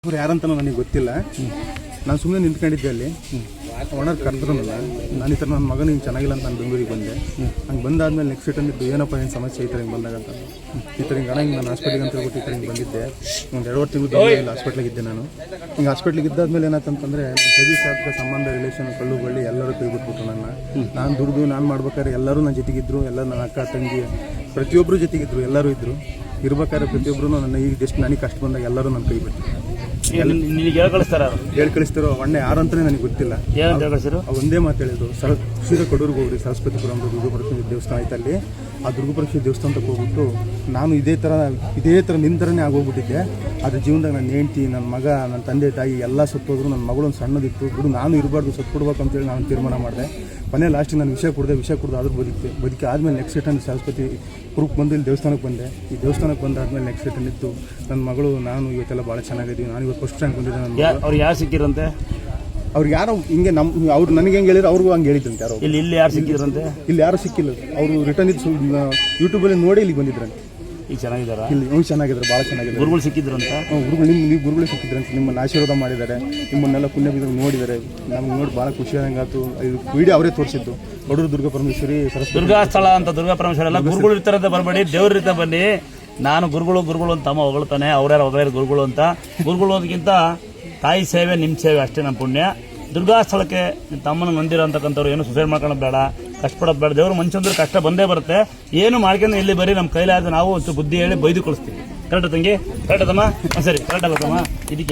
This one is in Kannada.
ಅವ್ರು ಯಾರಂತ ನನಗೆ ಗೊತ್ತಿಲ್ಲ. ನಾನು ಸುಮ್ಮನೆ ನಿಂತ್ಕೊಂಡಿದ್ದೆ ಅಲ್ಲಿ. ಓನರ್ ಕರೆದ್ರಲ್ಲ, ನಾನು ಈ ಥರ ನನ್ನ ಮಗನ ಹಿಂಗೆ ಚೆನ್ನಾಗಿಲ್ಲ ಅಂತ ನಾನು ಬೆಂಗಳೂರಿಗೆ ಬಂದೆ. ಹಂಗೆ ಬಂದಾದ್ಮೇಲೆ ನೆಕ್ಸ್ಟ್ ಇಟ್ಟಿದ್ದು ಏನಪ್ಪ ಏನು ಸಮಸ್ಯೆ ಈ ಥರ ಹಿಂಗೆ ಬಂದಾಗ ಅಂತ ಈ ಥರ ಹಿಂಗೆ ಹಿಂಗೆ ನಾನು ಹಾಸ್ಪಿಟ್ಲಿಗೆ ಅಂತ ಹೇಳ್ಬಿಟ್ಟು ಈ ಥರ ಹಿಂಗೆ ಬಂದಿದ್ದೆ. ಒಂದು 2 ತಿಂಗಳು ಇಲ್ಲಿ ಹಾಸ್ಪಿಟ್ಲಿಗೆ ಇದ್ದೆ. ನಾನು ಹಿಂಗೆ ಹಾಸ್ಪಿಟ್ಲಿಗೆ ಇದ್ದಾದ್ಮೇಲೆ ಏನಾಯ್ತಂತಂದರೆ ಸಜಿ ಸಾಧ್ಯ ಸಂಬಂಧ ರಿಲೇಷನ್ ಕಳ್ಳು ಬಳ್ಳಿ ಎಲ್ಲರೂ ಕೈ ಬಿಟ್ಬಿಟ್ರು ನನ್ನ. ನಾನು ದುಡ್ದು ನಾನು ಮಾಡ್ಬೇಕಾದ್ರೆ ಎಲ್ಲರೂ ನನ್ನ ಜೊತೆಗಿದ್ರು. ಎಲ್ಲ ನನ್ನ ಅಕ್ಕ ತಂಗಿ ಪ್ರತಿಯೊಬ್ಬರು ಜೊತೆಗಿದ್ರು, ಎಲ್ಲರೂ ಇದ್ದರು. ಇರ್ಬೇಕಾದ್ರೆ ಪ್ರತಿಯೊಬ್ಬರು ನನ್ನ ಈಗ ಜಸ್ಟ್ ನನಗೆ ಕಷ್ಟ ಬಂದಾಗ ಎಲ್ಲರೂ ನನ್ನ ಕೈ ಬಿಟ್ಟು ನಿನಗೆ ಹೇಳಿ ಕಳಿಸ್ತಾರೋ ಅಣ್ಣ ಯಾರಂತಾನೆ ನನಗೆ ಗೊತ್ತಿಲ್ಲ. ಒಂದೇ ಮಾತು ಹೇಳಿದ್ರು, ಸೀದಾ ಕಡೂರಿಗೆ ಹೋಗ್ರಿ, ಸರಸ್ವತಿಪುರಂ ದುರ್ಗಾಪರಮೇಶ್ವರಿ ದೇವಸ್ಥಾನ ಐತಲ್ಲಿ. ಆ ದುರ್ಗಾಪರಮೇಶ್ವರಿ ದೇವಸ್ಥಾನಕ್ಕೆ ಹೋಗ್ಬಿಟ್ಟು ನಾನು ಇದೇ ಥರ ನಿನ್ನ ಥರನೇ ಆಗೋಗ್ಬಿಟ್ಟಿದ್ದೆ. ಅದ್ರ ಜೀವನದಾಗ ನನ್ನ ಹೆಂಡ್ತಿ, ನನ್ನ ಮಗ, ನನ್ನ ತಂದೆ ತಾಯಿ ಎಲ್ಲ ಸತ್ತೋದ್ರು. ನನ್ನ ಮಗಳೊಂದು ಸಣ್ಣದಿತ್ತು, ಬಿಡು ನಾನು ಇರಬಾರ್ದು, ಸತ್ಕೊಡ್ಬೇಕು ಅಂತೇಳಿ ನಾನು ತೀರ್ಮಾನ ಮಾಡಿದೆ. ಕೊನೆ ಲಾಸ್ಟಿಗೆ ನಾನು ವಿಷಯ ಕುಡ್ದು ಆದ್ರೂ ಬದುಕಿ ಆದಮೇಲೆ ನೆಕ್ಸ್ಟ್ ರಿಟರ್ನ್ ಸರಸ್ವತಿ ಪುರಕ್ಕೆ ಬಂದು ಇಲ್ಲಿ ದೇವಸ್ಥಾನಕ್ಕೆ ಬಂದೆ. ಈ ದೇವಸ್ಥಾನಕ್ಕೆ ಬಂದಾದ್ಮೇಲೆ ನೆಕ್ಸ್ಟ್ ರಿಟರ್ನ್ ಇತ್ತು. ನನ್ನ ಮಗಳು ನಾನು ಇವತ್ತೆಲ್ಲ ಭಾಳ ಚೆನ್ನಾಗಿದ್ದೀವಿ. ನಾನು ಇವತ್ತು ಫಸ್ಟ್ ರ್ಯಾಂಕ್ ಬಂದಿದ್ದೆ. ನನ್ನ ಅವ್ರು ಯಾರು ಸಿಕ್ಕಿರಂತೆ? ಅವ್ರು ಯಾರೋ ಹಿಂಗೆ ಅವ್ರು ನನಗೆ ಹೆಂಗೆ ಹೇಳಿದ್ರು ಅವ್ರಿಗೂ ಹಂಗೆ ಹೇಳಿದ್ರಂತೆ. ಯಾರೋ ಇಲ್ಲಿ ಯಾರು ಸಿಕ್ಕಿದ್ರಂತೆ? ಇಲ್ಲಿ ಯಾರು ಸಿಕ್ಕಿಲ್ಲ. ಅವರು ರಿಟರ್ನ್ ಇದ್ದು ಯೂಟ್ಯೂಬಲ್ಲಿ ನೋಡಿ ಇಲ್ಲಿ ಬಂದಿದ್ರಂತೆ. ಈಗ ಚೆನ್ನಾಗಿದ್ದಾರ? ಇಲ್ಲಿ ಚೆನ್ನಾಗಿದ್ರು, ಭಾಳ ಚೆನ್ನಾಗಿದ್ದಾರೆ. ಗುರುಗಳು ಸಿಕ್ಕಿದ್ರಂತ? ನೀವು ಗುರುಗಳು ಸಿಕ್ಕಿದ್ರಂತೆ. ನಿಮ್ಮನ್ನು ಆಶೀರ್ವಾದ ಮಾಡಿದ್ದಾರೆ, ನಿಮ್ಮನ್ನೆಲ್ಲ ಪುಣ್ಯ ಬಿದ್ದು ನೋಡಿದ್ದಾರೆ. ನಮ್ಗೆ ನೋಡಿ ಭಾಳ ಖುಷಿ ಆದಂಗಾಯ್ತು. ಇದು ವಿಡಿಯೋ ಅವರೇ ತೋರಿಸಿದ್ದು. ಕಡೂರು ದುರ್ಗಾಪರಮೇಶ್ವರಿ ಸರಸ್ವತಿ ದುರ್ಗಾ ಸ್ಥಳ ಅಂತ ದುರ್ಗಾಪರಮೇಶ್ವರಿ ಎಲ್ಲ ಗುರುಗಳು ಇರ್ತಾರಂತ ಬರಬೇಡಿ, ದೇವ್ರ ಇರ್ತಾ ಬನ್ನಿ. ನಾನು ಗುರುಗಳು ಅಂತ ಅಮ್ಮ ಹೊಗಳ್ತಾನೆ, ಅವ್ರ್ಯಾರು ಗುರುಗಳು ಅಂತ. ಗುರುಗಳು ಅನ್ನೋದಕ್ಕಿಂತ ತಾಯಿ ಸೇವೆ, ನಿಮ್ಮ ಸೇವೆ ಅಷ್ಟೇ ನಮ್ಮ ಪುಣ್ಯ. ದುರ್ಗಾ ಸ್ಥಳಕ್ಕೆ ತಮ್ಮನ ಮಂದಿರ ಅಂತಕ್ಕಂಥವ್ರು ಏನು ಸುಸೈಡ್ ಮಾಡ್ಕೊಳ್ಳೋದು ಬೇಡ, ಕಷ್ಟಪಡೋದು ಬೇಡ. ದೇವರು ಮನುಷ್ಯಂದ್ರೆ ಕಷ್ಟ ಬಂದೇ ಬರುತ್ತೆ. ಏನು ಮಾಡ್ಕೊಂಡು ಇಲ್ಲಿ ಬರೀ ನಮ್ಮ ಕೈಲಾದ ನಾವು ಒಂದು ಬುದ್ಧಿ ಹೇಳಿ ಬೈದು ಕಳಿಸ್ತೀವಿ. ಕರೆಕ್ಟ್ ತಂಗಿ? ಕರೆಕ್ಟ್ ತಮ್ಮ? ಸರಿ, ಕರೆಕ್ಟ್ ಅಲ್ಲ ತಮ್ಮ? ಇದಕ್ಕೆ